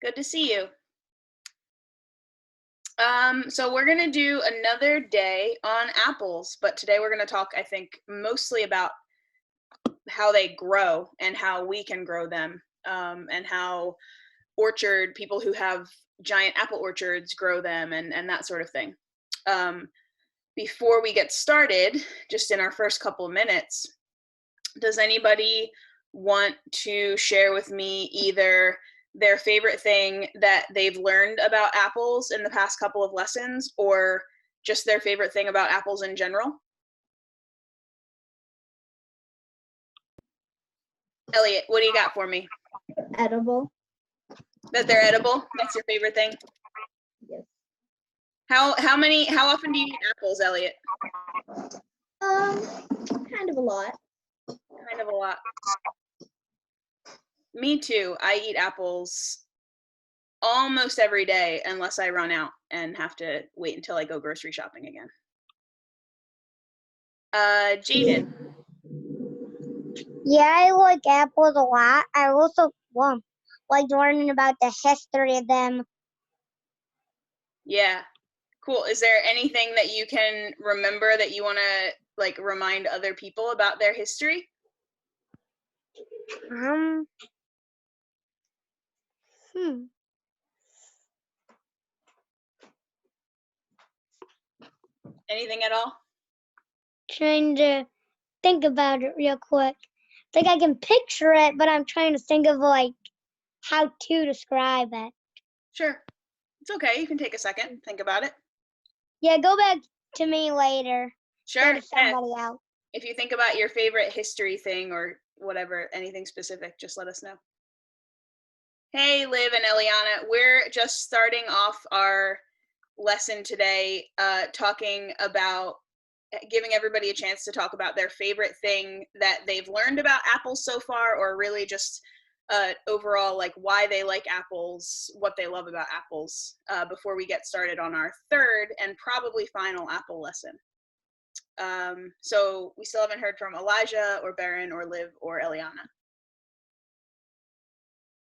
Good to see you. So we're gonna do another day on apples, but today we're gonna talk, I think, mostly about how they grow and how we can grow them, and how people who have giant apple orchards grow them and that sort of thing. Before we get started, just in our first couple of minutes, does anybody want to share with me either their favorite thing that they've learned about apples in the past couple of lessons, or just their favorite thing about apples in general? Elliot, what do you got for me? Edible. That they're edible? That's your favorite thing? Yes. How often do you eat apples, Elliot? Kind of a lot. Kind of a lot. Me too. I eat apples almost every day unless I run out and have to wait until I go grocery shopping again. Jaden. Yeah, I like apples a lot. I also like learning about the history of them. Yeah, cool. Is there anything that you can remember that you want to remind other people about their history? Anything at all? Trying to think about it real quick. Like I can picture it, but I'm trying to think of how to describe it. Sure. It's okay. You can take a second, think about it. Yeah, go back to me later. Sure. Go to somebody else. If you think about your favorite history thing or whatever, anything specific, just let us know. Hey, Liv and Eliana, we're just starting off our lesson today, talking about giving everybody a chance to talk about their favorite thing that they've learned about apples so far, or really just overall, why they like apples, what they love about apples, before we get started on our third and probably final apple lesson. So we still haven't heard from Elijah or Baron or Liv or Eliana.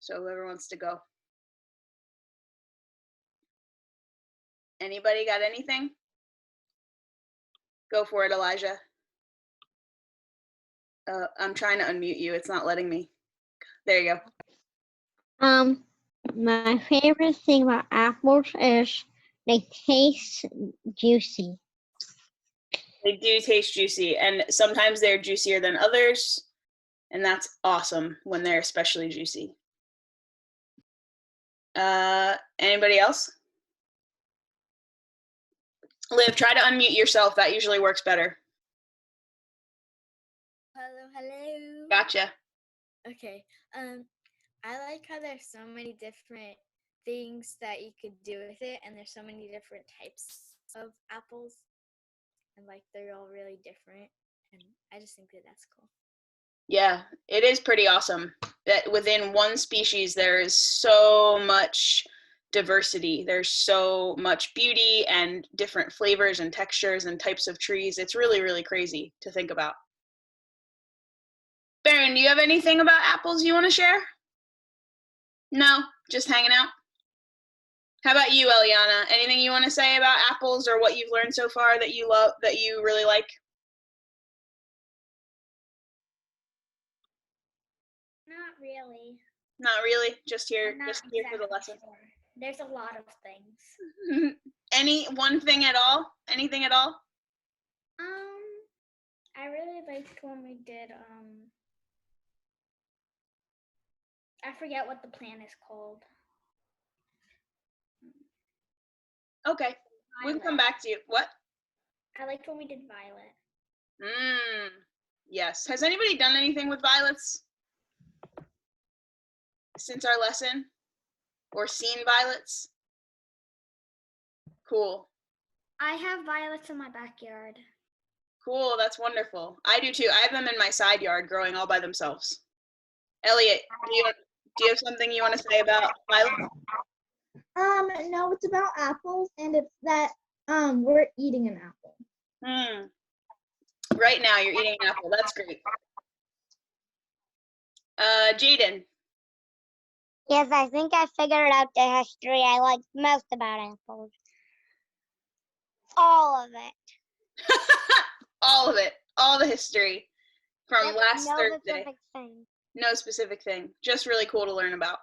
So whoever wants to go. Anybody got anything? Go for it, Elijah. I'm trying to unmute you. It's not letting me. There you go. My favorite thing about apples is they taste juicy. They do taste juicy, and sometimes they're juicier than others, and that's awesome when they're especially juicy. Anybody else? Liv, try to unmute yourself. That usually works better. Hello. Gotcha. Okay. I like how there's so many different things that you could do with it, and there's so many different types of apples, and they're all really different, and I just think that that's cool. Yeah, it is pretty awesome that within one species there is so much diversity. There's so much beauty and different flavors and textures and types of trees. It's really, really crazy to think about. Baron, do you have anything about apples you want to share? No, just hanging out. How about you, Eliana? Anything you want to say about apples or what you've learned so far that you love, that you really like? Not really. Not really. Just here for the lesson. Sure. There's a lot of things. Any one thing at all? Anything at all? I really liked when we did I forget what the plant is called. Okay. We can come back to you. What? I liked when we did violet. Yes. Has anybody done anything with violets since our lesson? Or seen violets? Cool. I have violets in my backyard. Cool, that's wonderful. I do too. I have them in my side yard growing all by themselves. Elliot, do you have something you want to say about violets? No, it's about apples, and it's that we're eating an apple. Right now you're eating an apple. That's great. Jaden. Yes, I think I figured out the history I like most about apples. All of it. All of it, all the history from Yep, last no Thursday. specific thing. No specific thing. Just really cool to learn about.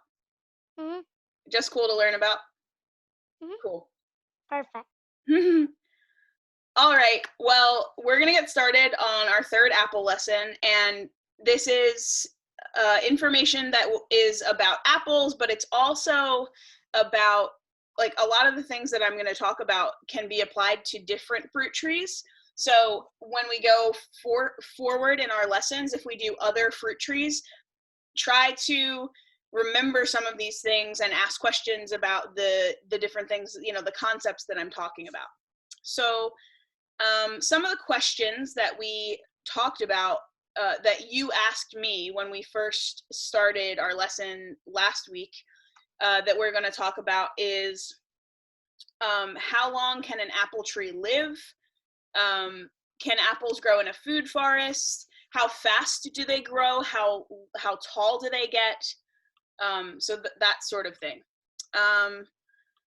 Mhm. Just cool to learn about. Mhm. Cool. Perfect. All right. Well, we're going to get started on our third Apple lesson. And this is information that is about apples, but it's also about, like, a lot of the things that I'm going to talk about can be applied to different fruit trees. So when we go forward in our lessons, if we do other fruit trees, try to remember some of these things and ask questions about the different things, you know, the concepts that I'm talking about. So some of the questions that we talked about that you asked me when we first started our lesson last week that we're going to talk about is how long can an apple tree live? Can apples grow in a food forest? How fast do they grow? How tall do they get? So that sort of thing.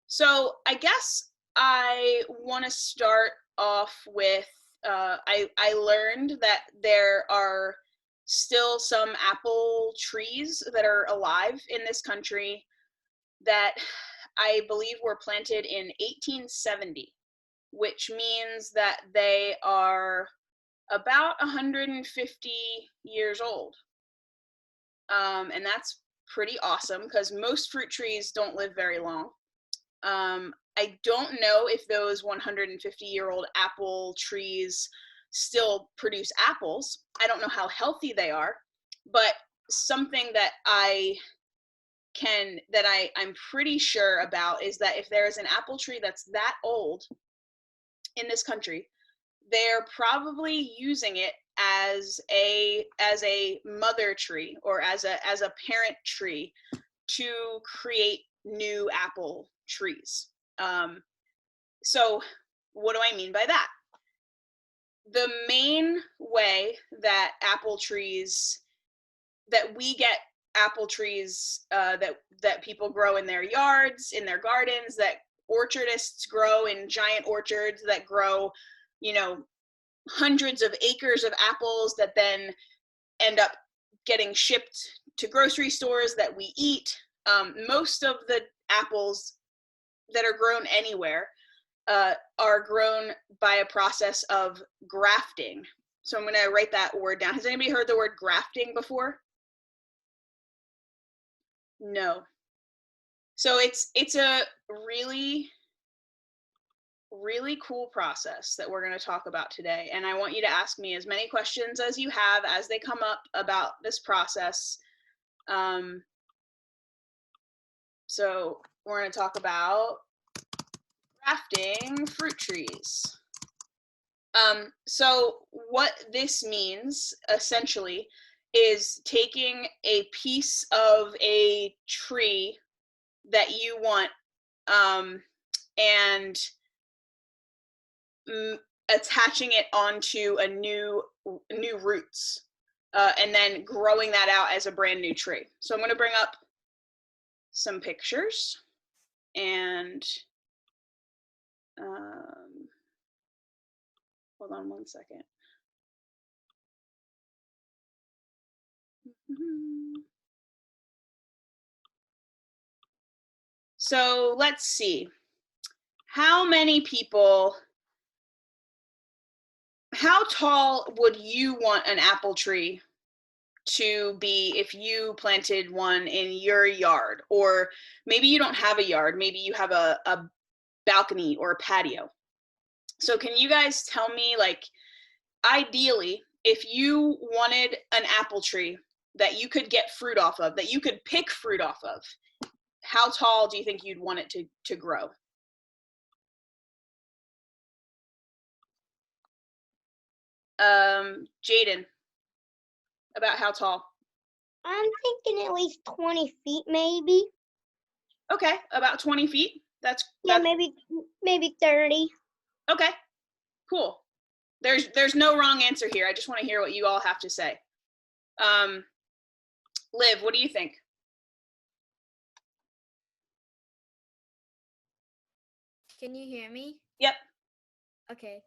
So I guess I want to start off with I learned that there are still some apple trees that are alive in this country that I believe were planted in 1870, which means that they are about 150 years old. And that's pretty awesome because most fruit trees don't live very long. I don't know if those 150-year-old apple trees still produce apples. I don't know how healthy they are, but something that I'm pretty sure about is that if there is an apple tree that's that old in this country, they're probably using it as a mother tree or as a parent tree to create new apple trees. So what do I mean by that? The main way that we get apple trees that people grow in their yards, in their gardens, that orchardists grow in giant orchards that grow, you know, hundreds of acres of apples that then end up getting shipped to grocery stores that we eat. Most of the apples that are grown anywhere are grown by a process of grafting. So I'm going to write that word down. Has anybody heard the word grafting before? No. So it's a really cool process that we're going to talk about today. And I want you to ask me as many questions as you have as they come up about this process. So we're going to talk about grafting fruit trees. So what this means essentially is taking a piece of a tree that you want and attaching it onto a new roots and then growing that out as a brand new tree. So I'm going to bring up some pictures and hold on one second. So let's see. How tall would you want an apple tree to be if you planted one in your yard? Or maybe you don't have a yard, maybe you have a balcony or a patio. So can you guys tell me, like, ideally, if you wanted an apple tree that you could get fruit off of, that you could pick fruit off of, how tall do you think you'd want it to grow? Jaden, about how tall? I'm thinking at least 20 feet, maybe. Okay, about 20 feet. That's Yeah, maybe 30. okay. Cool. There's no wrong answer here. I just want to hear what you all have to say. Liv, what do you think? Can you hear me? Yep. Okay.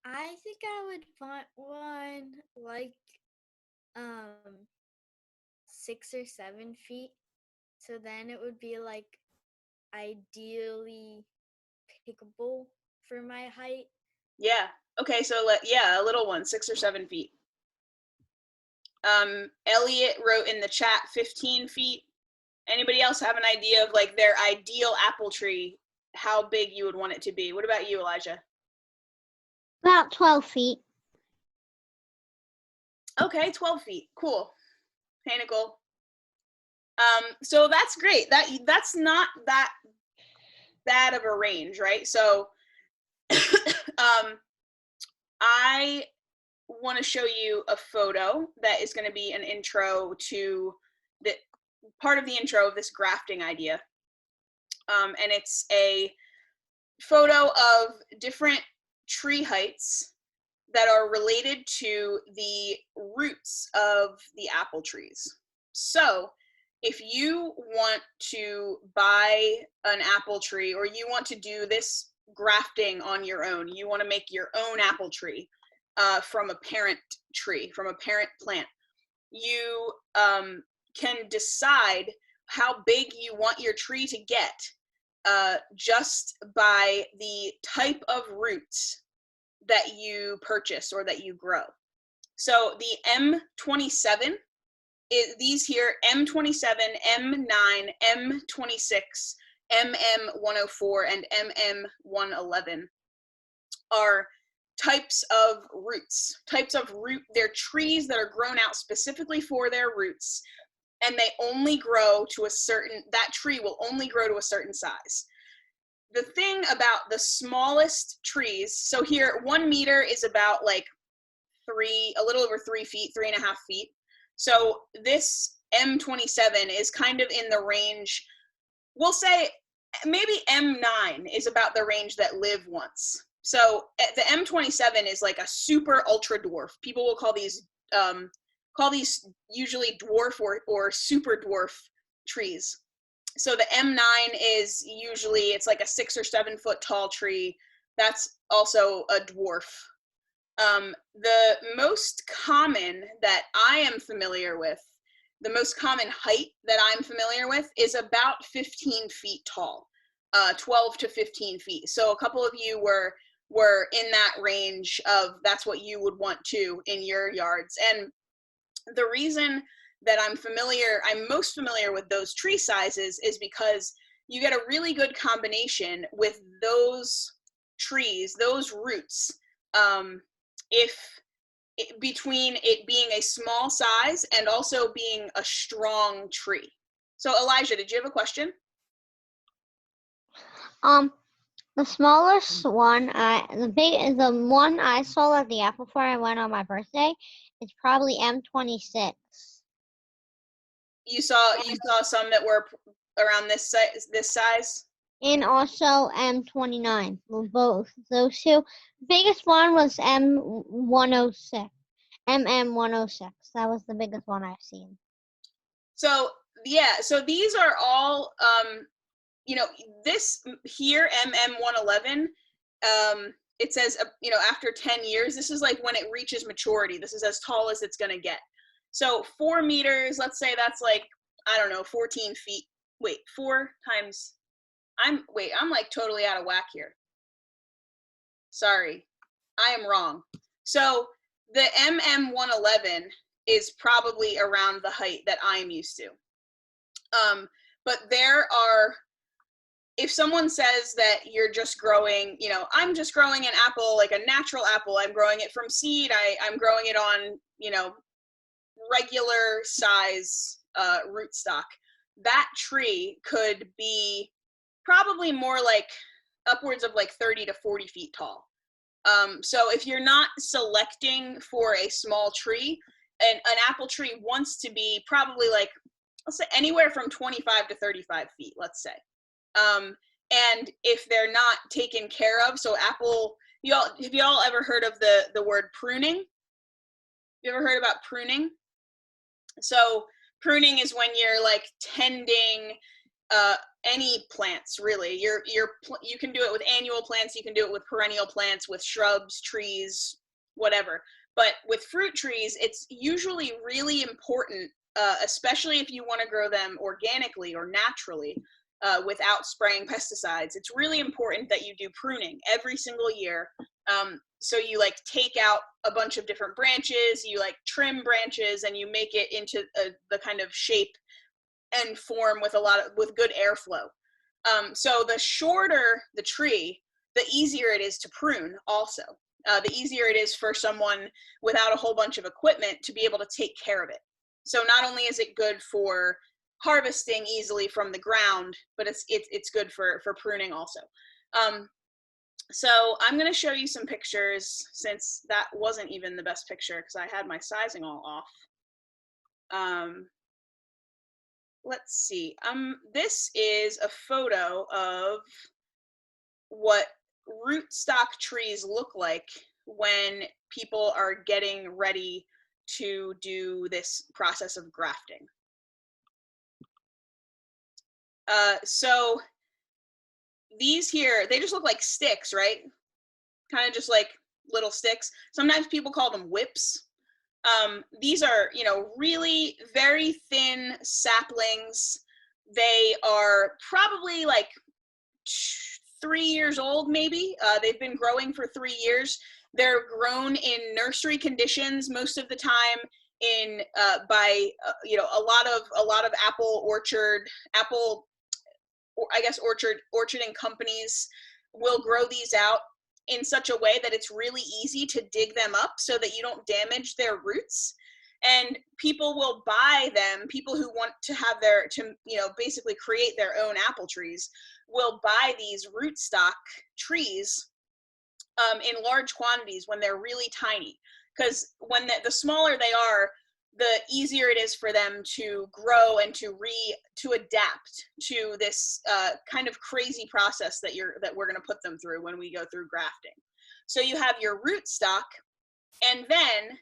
I think I would want one like 6 or 7 feet. So then it would be like ideally pickable for my height. Yeah. Okay, so yeah, a little one, 6 or 7 feet. Elliot wrote in the chat 15 feet. Anybody else have an idea of like their ideal apple tree, how big you would want it to be? What about you, Elijah? About 12 feet. Okay, 12 feet. Cool. Hey, Nicole. So that's great. That's not that bad of a range, right? So I want to show you a photo that is going to be an intro to the part of the intro of this grafting idea. And it's a photo of different tree heights that are related to the roots of the apple trees. So if you want to buy an apple tree, or you want to do this grafting on your own, you want to make your own apple tree from a parent tree, from a parent plant, you can decide how big you want your tree to get just by the type of roots that you purchase or that you grow. So the M27 is these here: M27, M9, M26, MM104, and MM111 are types of roots. They're trees that are grown out specifically for their roots, and they only grow to that tree will only grow to a certain size. The thing about the smallest trees, so here 1 meter is about like a little over 3 feet, 3.5 feet. So this M27 is kind of in the range, we'll say maybe M9 is about the range that live once. So the M27 is like a super ultra dwarf. People will call these usually dwarf or super dwarf trees. So the M9 is usually, it's like a 6 or 7 foot tall tree. That's also a dwarf. The most common that I am familiar with, the most common height that I'm familiar with is about 15 feet tall, 12 to 15 feet. So a couple of you were in that range of that's what you would want to in your yards. And the reason that I'm most familiar with those tree sizes is because you get a really good combination with those trees, those roots, between it being a small size and also being a strong tree. So Elijah, did you have a question? The smallest one, the one I saw at the apple fair I went on my birthday, is probably M26. You saw some that were around this size? And also M29. Both those two. The biggest one was M106. MM106. That was the biggest one I've seen. So yeah, so these are all this here, MM111, it says, after 10 years, this is like when it reaches maturity. This is as tall as it's going to get. So 4 meters, let's say that's like, I don't know, 14 feet. Wait, 4 times, I'm like totally out of whack here. Sorry, I am wrong. So the MM111 is probably around the height that I'm used to. But there are, if someone says that you're just growing, I'm just growing an apple, like a natural apple, I'm growing it from seed, I'm growing it on, regular size rootstock, that tree could be probably more like upwards of like 30 to 40 feet tall. So if you're not selecting for a small tree, an apple tree wants to be probably like, let's say anywhere from 25 to 35 feet, let's say. And if they're not taken care of, so apple, have y'all ever heard of the word pruning? You ever heard about pruning? So pruning is when you're like tending any plants really. You can do it with annual plants, you can do it with perennial plants, with shrubs, trees, whatever. But with fruit trees, it's usually really important, especially if you want to grow them organically or naturally, without spraying pesticides. It's really important that you do pruning every single year. So you like take out a bunch of different branches, you like trim branches, and you make it into the kind of shape and form with good airflow. So the shorter the tree, the easier it is to prune also. The easier it is for someone without a whole bunch of equipment to be able to take care of it. So not only is it good for harvesting easily from the ground, but it's good for pruning also. So I'm going to show you some pictures, since that wasn't even the best picture because I had my sizing all off. Let's see. This is a photo of what rootstock trees look like when people are getting ready to do this process of grafting. So these here, they just look like sticks, right? Kind of just like little sticks. Sometimes people call them whips. These are, really very thin saplings. They are probably like 3 years old, maybe. They've been growing for 3 years. They're grown in nursery conditions most of the time, by a lot of orcharding companies will grow these out in such a way that it's really easy to dig them up so that you don't damage their roots. And people will buy them. People who want to have basically create their own apple trees will buy these rootstock trees in large quantities when they're really tiny. Because when the smaller they are, the easier it is for them to grow and to adapt to this kind of crazy process that we're going to put them through when we go through grafting. So you have your rootstock, and then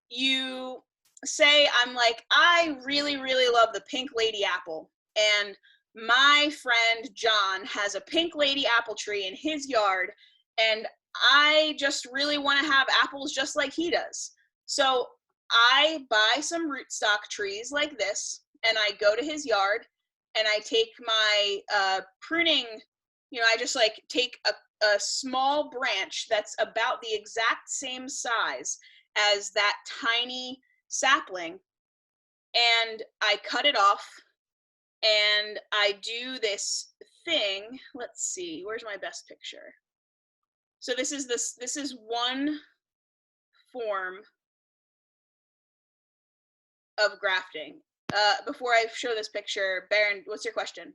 you say, I'm like, I really, really love the pink lady apple, and my friend John has a pink lady apple tree in his yard, and I just really want to have apples just like he does. So I buy some rootstock trees like this, and I go to his yard, and I take my pruning, I just like take a small branch that's about the exact same size as that tiny sapling, and I cut it off, and I do this thing. Let's see, where's my best picture? So this is one form of grafting. Before I show this picture, Baron, what's your question?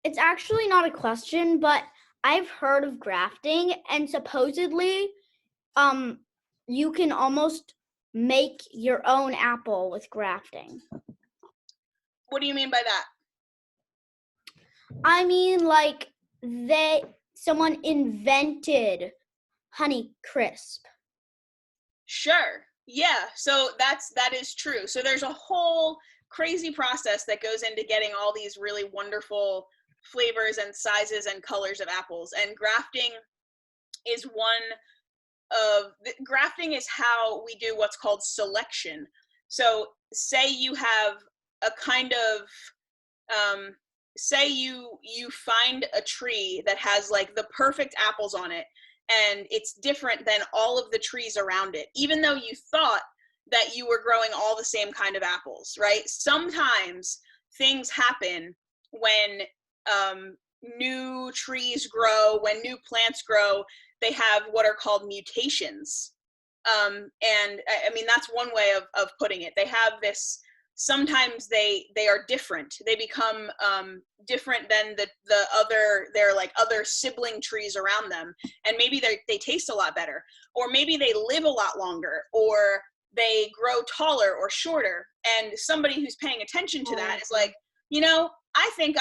It's actually not a question, but I've heard of grafting, and supposedly, you can almost make your own apple with grafting. What do you mean by that? I mean, like, someone invented Honey Crisp. Sure. Yeah. So that is true. So there's a whole crazy process that goes into getting all these really wonderful flavors and sizes and colors of apples. And grafting is grafting is how we do what's called selection. So say you have a kind of, say you find a tree that has like the perfect apples on it, and it's different than all of the trees around it, even though you thought that you were growing all the same kind of apples, right? Sometimes things happen when new trees grow, when new plants grow, they have what are called mutations. And I mean, that's one way of putting it. They have this, sometimes they are different. They become different than their like other sibling trees around them, and maybe they taste a lot better, or maybe they live a lot longer, or they grow taller or shorter. And somebody who's paying attention to that is like, I think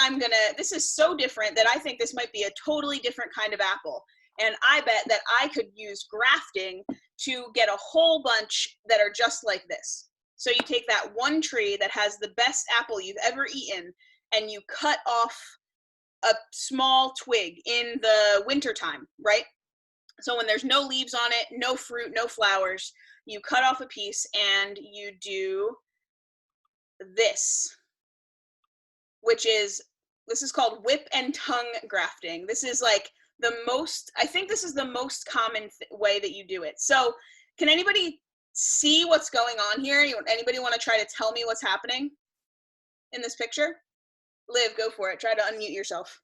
this is so different that I think this might be a totally different kind of apple. And I bet that I could use grafting to get a whole bunch that are just like this. So you take that one tree that has the best apple you've ever eaten, and you cut off a small twig in the wintertime, right? So when there's no leaves on it, no fruit, no flowers, you cut off a piece and you do this, this is called whip and tongue grafting. This is like I think this is the most common way that you do it. So can anybody see what's going on here? Anybody want to try to tell me what's happening in this picture? Liv, go for it. Try to unmute yourself.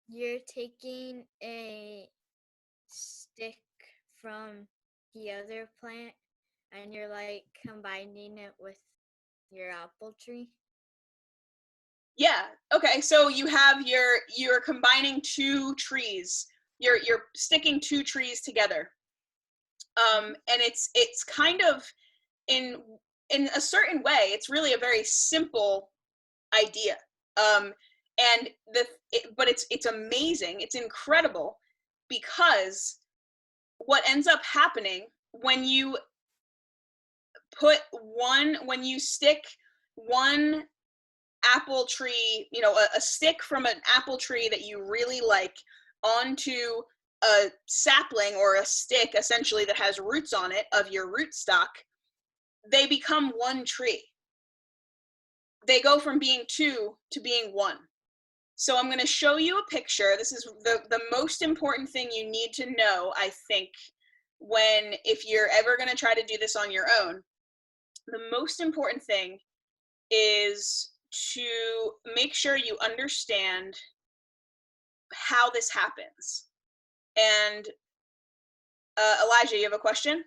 You're taking a stick from the other plant and you're like combining it with your apple tree. Yeah. Okay. So you're combining two trees. You're sticking two trees together. And it's kind of in a certain way, it's really a very simple idea. And but it's amazing. It's incredible, because what ends up happening when you stick one apple tree, a stick from an apple tree that you really like onto a sapling or a stick, essentially, that has roots on it of your rootstock, they become one tree. They go from being two to being one. So I'm going to show you a picture. This is the most important thing you need to know, I think, if you're ever going to try to do this on your own. The most important thing is to make sure you understand how this happens. And Elijah, you have a question?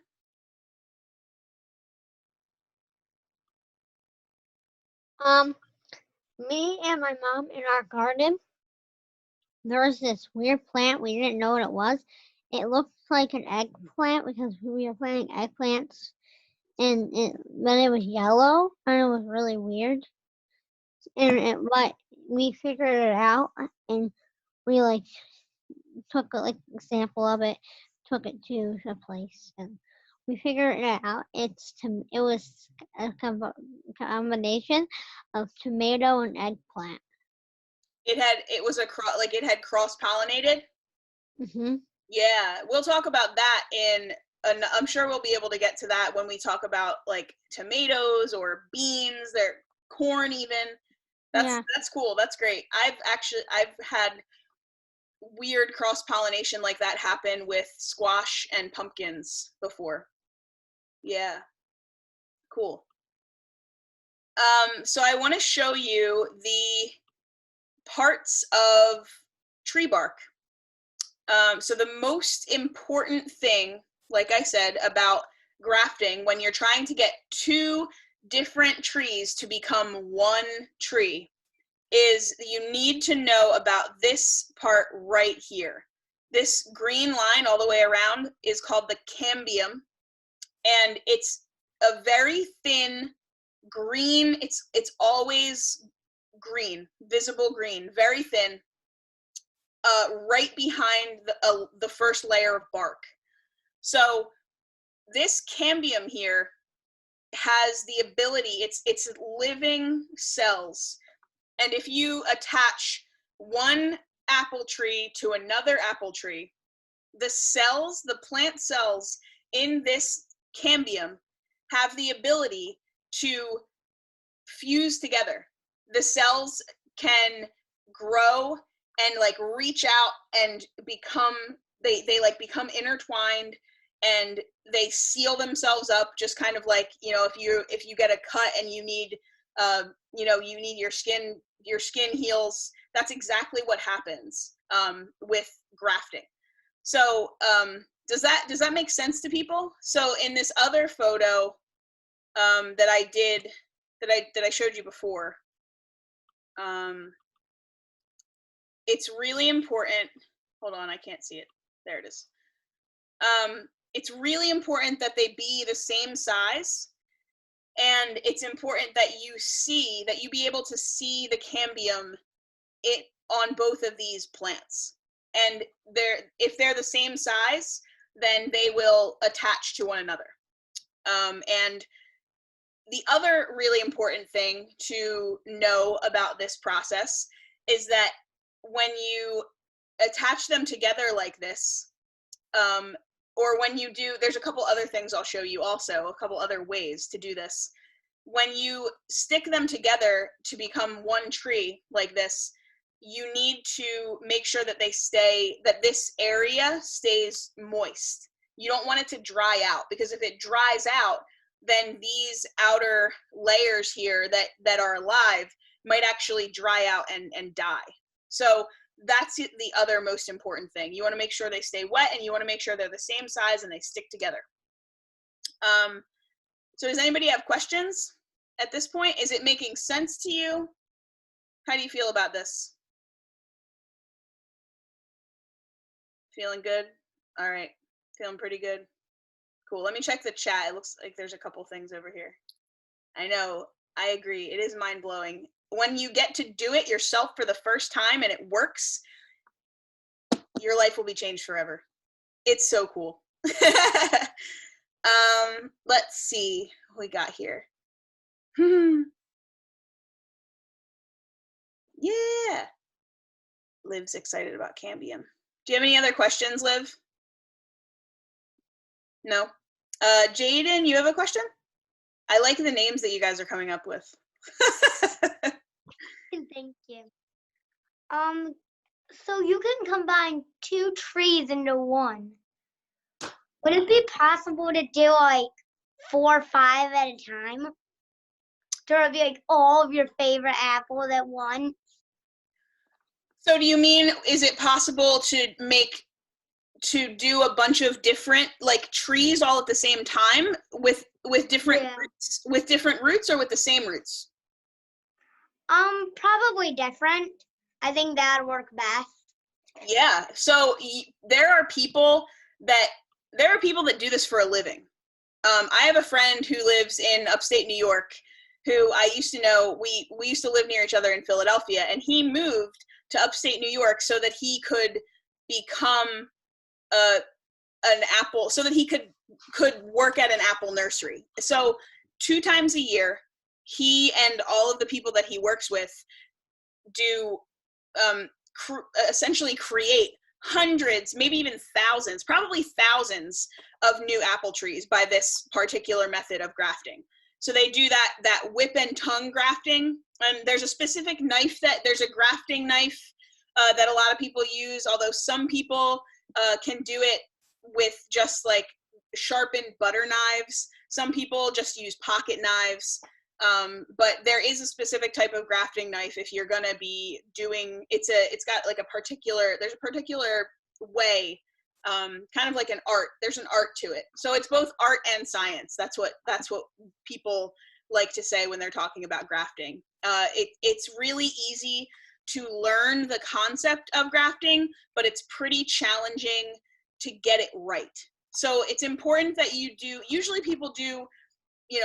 Me and my mom in our garden, there was this weird plant. We didn't know what it was. It looked like an eggplant because we were planting eggplants, but it was yellow and it was really weird. But we figured it out, and we took a sample of it, took it to a place, and we figured it out. It was a combination of tomato and eggplant. It had cross-pollinated. Mm-hmm. Yeah, we'll talk about that I'm sure we'll be able to get to that when we talk about like tomatoes or beans, their corn even. That's cool. That's great. I've had weird cross-pollination like that happen with squash and pumpkins before. Yeah. Cool. So I want to show you the parts of tree bark. So the most important thing, like I said, about grafting, when you're trying to get two different trees to become one tree, is you need to know about this part right here. This green line all the way around is called the cambium, and it's a very thin green, it's always green, visible green, very thin, right behind the first layer of bark. So this cambium here has the ability, it's living cells. And if you attach one apple tree to another apple tree, the plant cells in this cambium have the ability to fuse together. The cells can grow and reach out and become intertwined, and they seal themselves up, just kind of like, if you get a cut and you need you need your skin heals. That's exactly what happens with grafting. So does that make sense to people? So in this other photo that I showed you before, it's really important. Hold on, I can't see it. There it is. It's really important that they be the same size, and it's important that you be able to see the cambium on both of these plants. And if they're the same size, then they will attach to one another. And the other really important thing to know about this process is that when you attach them together like this, or when you do, there's a couple other things I'll show you also, a couple other ways to do this. When you stick them together to become one tree like this, you need to make sure that that this area stays moist. You don't want it to dry out, because if it dries out, then these outer layers here that are alive might actually dry out and die. So that's the other most important thing. You want to make sure they stay wet, and you want to make sure they're the same size and they stick together. So does anybody have questions at this point? Is it making sense to you? How do you feel about this? Feeling good? All right, feeling pretty good. Cool, let me check the chat. It looks like there's a couple things over here. I know, I agree, it is mind-blowing. When you get to do it yourself for the first time and it works, your life will be changed forever. It's so cool. Let's see what we got here. Yeah. Liv's excited about cambium. Do you have any other questions, Liv? No? Jaden, you have a question? I like the names that you guys are coming up with. Thank you. So you can combine 2 trees into one. Would it be possible to do like 4 or 5 at a time? To be like all of your favorite apples at once? So do you mean, is it possible to do a bunch of different like trees all at the same time with different roots, with different roots, or with the same roots? Probably different. I think that would work best. Yeah. So there are people that do this for a living. I have a friend who lives in upstate New York who I used to know. We used to live near each other in Philadelphia, and he moved to upstate New York so that he could become an apple, so that he could work at an apple nursery. So 2 times a year, he and all of the people that he works with do essentially create hundreds, maybe even thousands, probably thousands of new apple trees by this particular method of grafting. So they do that whip and tongue grafting, and there's a specific knife there's a grafting knife that a lot of people use, although some people can do it with just like sharpened butter knives. Some people just use pocket knives. But there is a specific type of grafting knife if you're gonna be doing, it's got like there's a particular way, kind of like an art. There's an art to it. So it's both art and science. That's what people like to say when they're talking about grafting. It's really easy to learn the concept of grafting, but it's pretty challenging to get it right. So it's important that you do, usually people do,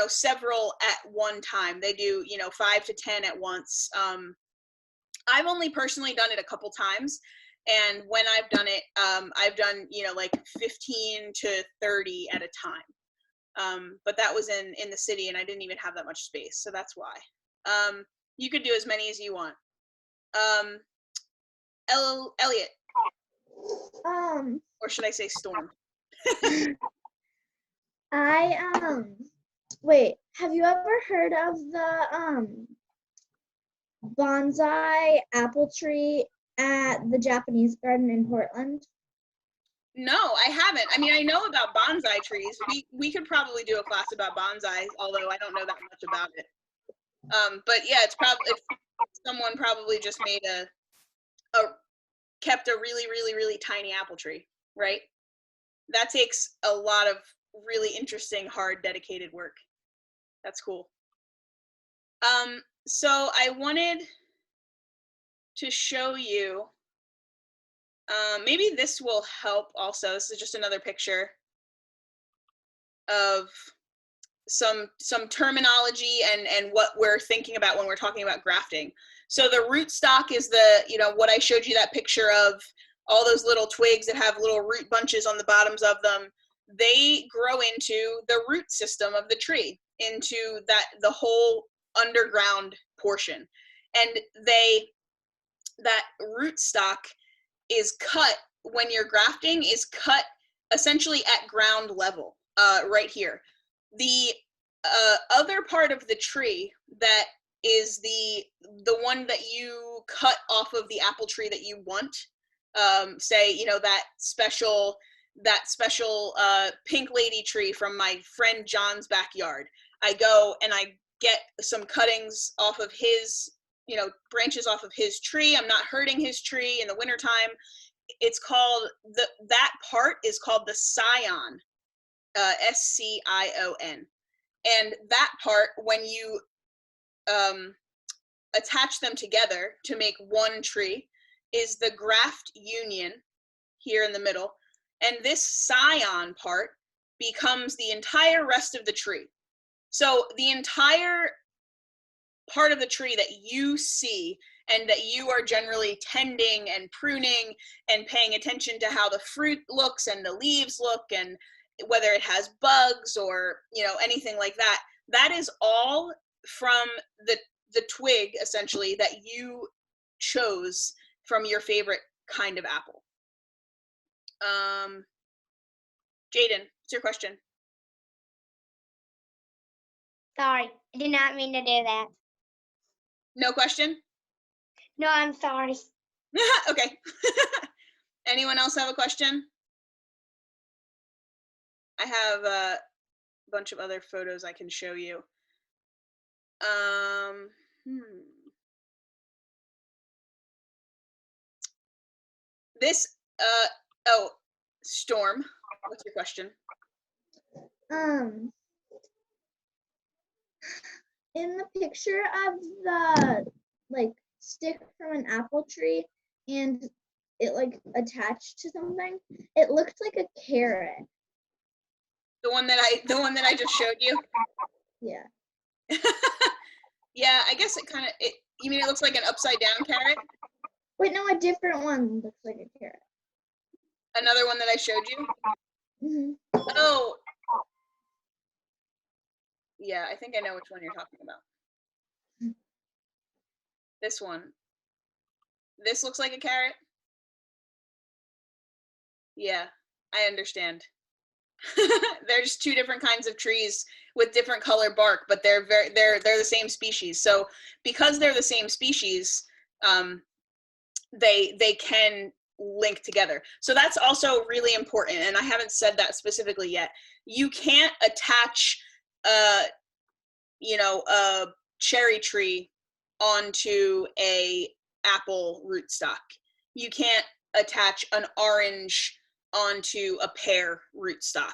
several at one time. They do, 5 to 10 at once. I've only personally done it a couple times. And when I've done it, I've done, like 15 to 30 at a time. But that was in the city, and I didn't even have that much space. So that's why. You could do as many as you want. Elliot. Or should I say Storm? Wait, have you ever heard of the bonsai apple tree at the Japanese garden in Portland? No, I haven't. I mean, I know about bonsai trees. We could probably do a class about bonsai, although I don't know that much about it. But yeah, it's someone probably just made kept a really, really, really tiny apple tree, right? That takes a lot of really interesting, hard, dedicated work. That's cool. So I wanted to show you, maybe this will help also. This is just another picture of some terminology and what we're thinking about when we're talking about grafting. So the rootstock is what I showed you that picture of, all those little twigs that have little root bunches on the bottoms of them. they grow into the root system of the tree, into the whole underground portion. And that root stock is cut, when you're grafting, is cut essentially at ground level, right here. The other part of the tree that is the one that you cut off of the apple tree that you want, say, you know, that special pink lady tree from my friend John's backyard. I go and I get some cuttings off of his, you know, branches off of his tree. I'm not hurting his tree in the wintertime. It's called, that part is called the scion, S-C-I-O-N. And that part, when you attach them together to make one tree, is the graft union here in the middle. And this scion part becomes the entire rest of the tree. So the entire part of the tree that you see and that you are generally tending and pruning and paying attention to how the fruit looks and the leaves look and whether it has bugs or, you know, anything like that, that is all from the twig, essentially, that you chose from your favorite kind of apple. Jaden, what's your question? Sorry, I did not mean to do that. No question? No, I'm sorry. Okay. Anyone else have a question? I have a bunch of other photos I can show you. This, oh, Storm, what's your question? In the picture of the like stick from an apple tree and it like attached to something, it looked like a carrot. The one that I just showed you? Yeah. Yeah, I guess it kind of, you mean it looks like an upside down carrot? Wait, no, a different one looks like a carrot. Another one that I showed you? Mm-hmm. Oh. Yeah, I think I know which one you're talking about. This one. This looks like a carrot? Yeah, I understand. They're just two different kinds of trees with different color bark, but they're the same species. So because they're the same species, they can link together. So that's also really important, and I haven't said that specifically yet. You can't attach you know, a cherry tree onto a apple rootstock. You can't attach an orange onto a pear rootstock.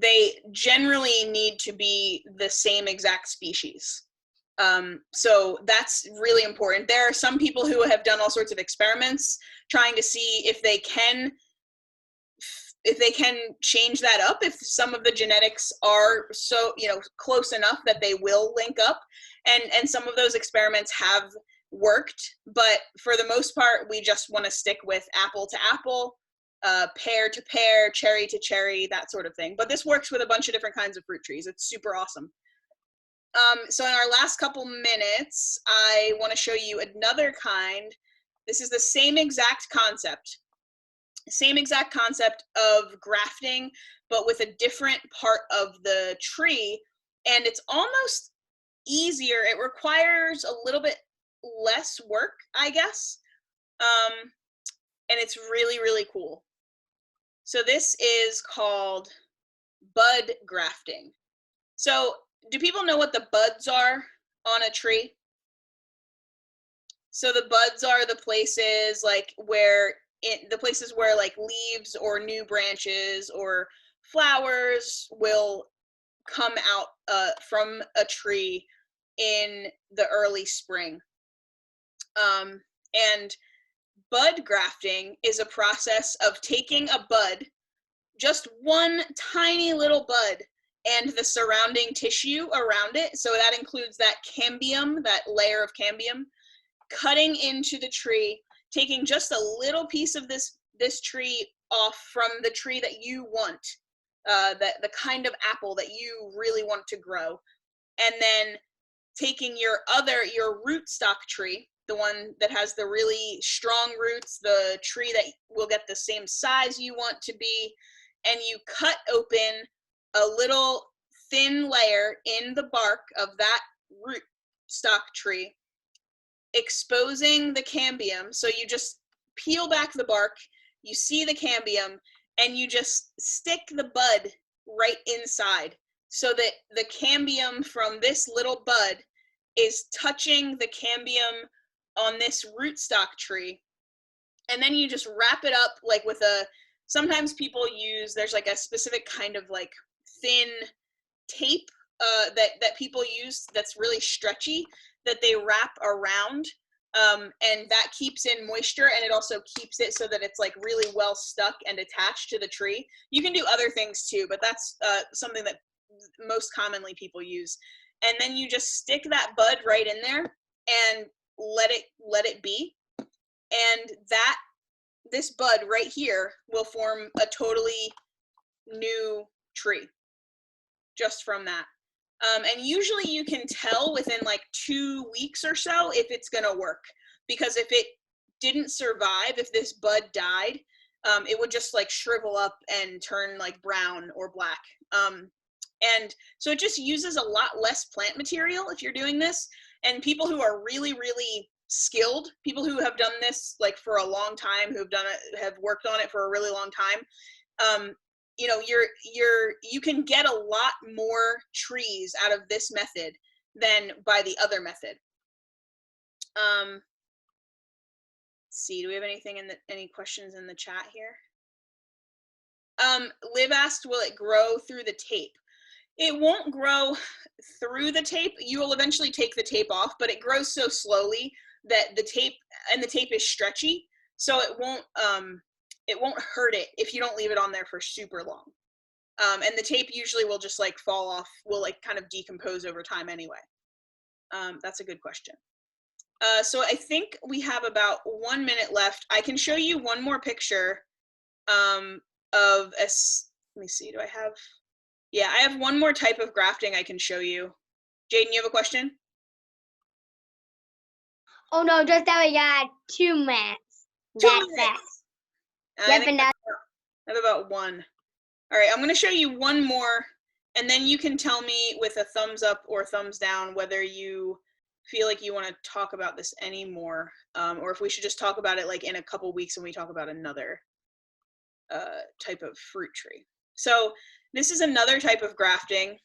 They generally need to be the same exact species. So that's really important. There are some people who have done all sorts of experiments trying to see if they can change that up, if some of the genetics are so, you know, close enough that they will link up, and some of those experiments have worked, but for the most part we just want to stick with apple to apple, pear to pear, cherry to cherry, that sort of thing. But this works with a bunch of different kinds of fruit trees. It's super awesome. So in our last couple minutes, I want to show you another kind. This is the same exact concept of grafting, but with a different part of the tree, and it's almost easier. It requires a little bit less work, I guess, and it's really, really cool. So this is called bud grafting. So do people know what the buds are on a tree? So the buds are the places like where like leaves or new branches or flowers will come out from a tree in the early spring. And bud grafting is a process of taking a bud, just one tiny little bud, and the surrounding tissue around it. So that includes that cambium, that layer of cambium, cutting into the tree, taking just a little piece of this tree off from the tree that you want, the kind of apple that you really want to grow, and then taking your rootstock tree, the one that has the really strong roots, the tree that will get the same size you want to be, and you cut open a little thin layer in the bark of that rootstock tree, exposing the cambium. So you just peel back the bark, you see the cambium, and you just stick the bud right inside, so that the cambium from this little bud is touching the cambium on this rootstock tree. And then you just wrap it up like with sometimes people use, there's like a specific kind of like thin tape that people use that's really stretchy, that they wrap around, and that keeps in moisture, and it also keeps it so that it's like really well stuck and attached to the tree. You can do other things too, but that's something that most commonly people use. And then you just stick that bud right in there and let it be, and this bud right here will form a totally new tree just from that. And usually you can tell within like 2 weeks or so if it's gonna work, because if it didn't survive, if this bud died, it would just like shrivel up and turn like brown or black. And so it just uses a lot less plant material if you're doing this. And people who are really, really skilled, people who have done this like for a long time, who've done it, have worked on it for a really long time, you know, you can get a lot more trees out of this method than by the other method. Let's see, do we have anything any questions in the chat here? Liv asked, will it grow through the tape? It won't grow through the tape. You will eventually take the tape off, but it grows so slowly that the tape is stretchy, so it won't hurt it if you don't leave it on there for super long. And the tape usually will just like fall off, will like kind of decompose over time anyway. That's a good question. So I think we have about 1 minute left. I can show you one more picture of let me see, do I have? Yeah, I have one more type of grafting I can show you. Jaden, you have a question? Oh no, just that we got 2 minutes. 2 That's minutes. it. I Yep, think and I have about 1. All right, I'm going to show you one more, and then you can tell me with a thumbs up or thumbs down whether you feel like you want to talk about this anymore, or if we should just talk about it like in a couple weeks when we talk about another type of fruit tree. So this is another type of grafting.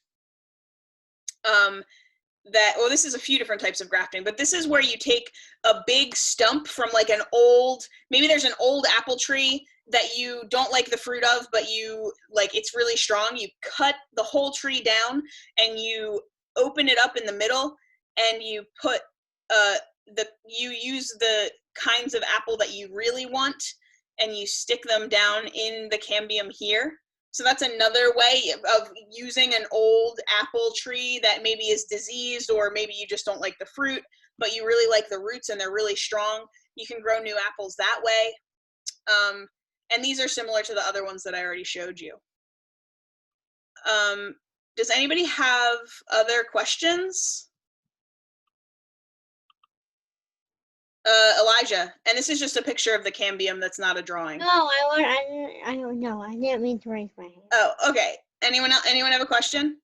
This is a few different types of grafting, but this is where you take a big stump from like an old, maybe there's an old apple tree that you don't like the fruit of, but you like, it's really strong. You cut the whole tree down and you open it up in the middle, and you put you use the kinds of apple that you really want, and you stick them down in the cambium here. So that's another way of using an old apple tree that maybe is diseased, or maybe you just don't like the fruit, but you really like the roots and they're really strong. You can grow new apples that way. And these are similar to the other ones that I already showed you. Does anybody have other questions? Elijah, and this is just a picture of the cambium, that's not a drawing. No, I didn't mean to raise my hand. Oh, okay. Anyone have a question?